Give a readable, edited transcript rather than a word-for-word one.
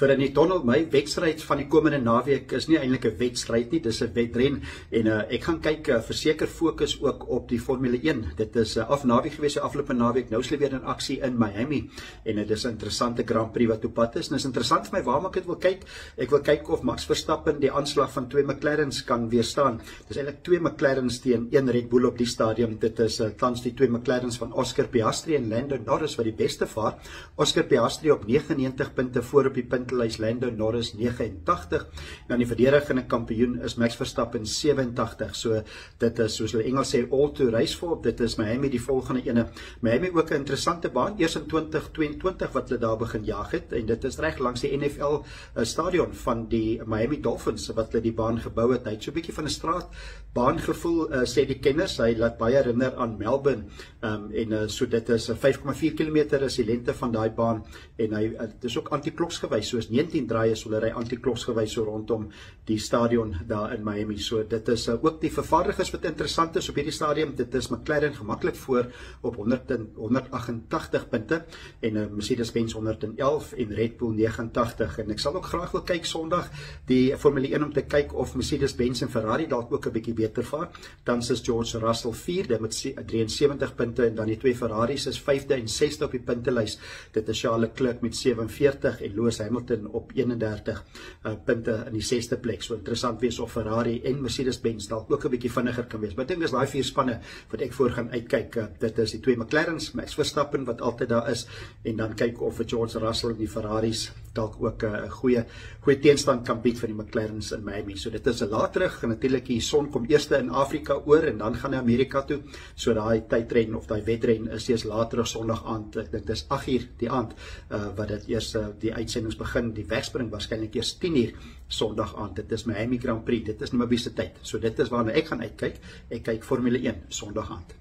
vir in die tunnel. My wedstryd van die komende naweek is nie eintlik 'n wedstryd nie, dis 'n wedren en ek gaan kyk verseker fokus ook op die Formule 1. Dit is naweek gewees, afgelope naweek, nou is hulle weer in aksie in Miami en dit is 'n interessante Grand Prix wat op pad is. En dit is interessant vir my waarom ek dit wil kyk. Ek wil kyk of Max Verstappen die aanslag van 2 McLarens kan weerstaan. Dis eintlik 2 McLarens teen 1 Red Bull op die stadium. Dit is tans die 2 McLarens van Oscar Piastri en Lando Norris wat die beste vaar. Oscar Piastri op 99 punte voor op die puntelys, Lando Norris 89. Dan die verdedigende kampioen is Max Verstappen 87. So dit is soos hulle Engels sê all to race for. Dit is Miami die volgende ene. Miami ook 'n interessante baan, eers in 2022 wat hulle daar begin jag het en dit is reg langs die NFL stadion van die Miami Dolphins wat hulle die baan gebou het. Hy het so 'n bietjie van 'n straatbaan gevoel, sê die kenners. Hy laat baie herinner aan Melbourne en so dit is 5,4 km is die lengte van daai baan en hy dit is ook anti-kloks gewys, soos 19 draaie sal hy anti-kloks gewys so rondom die stadion daar in Miami. So dit is ook die vervaardigers wat interessant is op hierdie stadium. Dit is McLaren gemaklik voor op 188 punte en Mercedes-Benz 111 en Red Bull 89. En ek sal ook graag wil kyk Sondag die Formule 1 om te kyk of Mercedes-Benz en Ferrari dalk ook 'n bietjie beter vaar. Tans is George Russell 4de met 73 punte en dan die 2 Ferraris is 5de en 6de op die puntelys. Dit is Charles Leclerc met 47 en Lewis Hamilton op 31 punte in die 6de plek. So interessant wees of Ferrari en Mercedes-Benz dalk ook 'n bietjie vinniger kan wees. Maar ek dink dis daai 4 spanne wat ek voor gaan uitkyk. Dit is die 2 McLarens, Max Verstappen wat altyd daar is en dan kyk of George Russell en die Ferraris dalk ook 'n goeie teenstand kan bied vir die McLarens in Miami. So dit is 'n laat terug en natuurlik die son kom eers in Afrika oor en dan gaan hy Amerika toe. So daai tydren of daai wedren is eers later Sondag aand. Ek dink dis 8uur die aand wat dit eers die uitsendings begin. Die wegspring waarskynlik eers 10uur Sondag aand. Dit is Miami Grand Prix. Dit is Namibiese tyd. So dit is waarna ek gaan uitkyk. Ek kyk Formule 1 Sondag aand.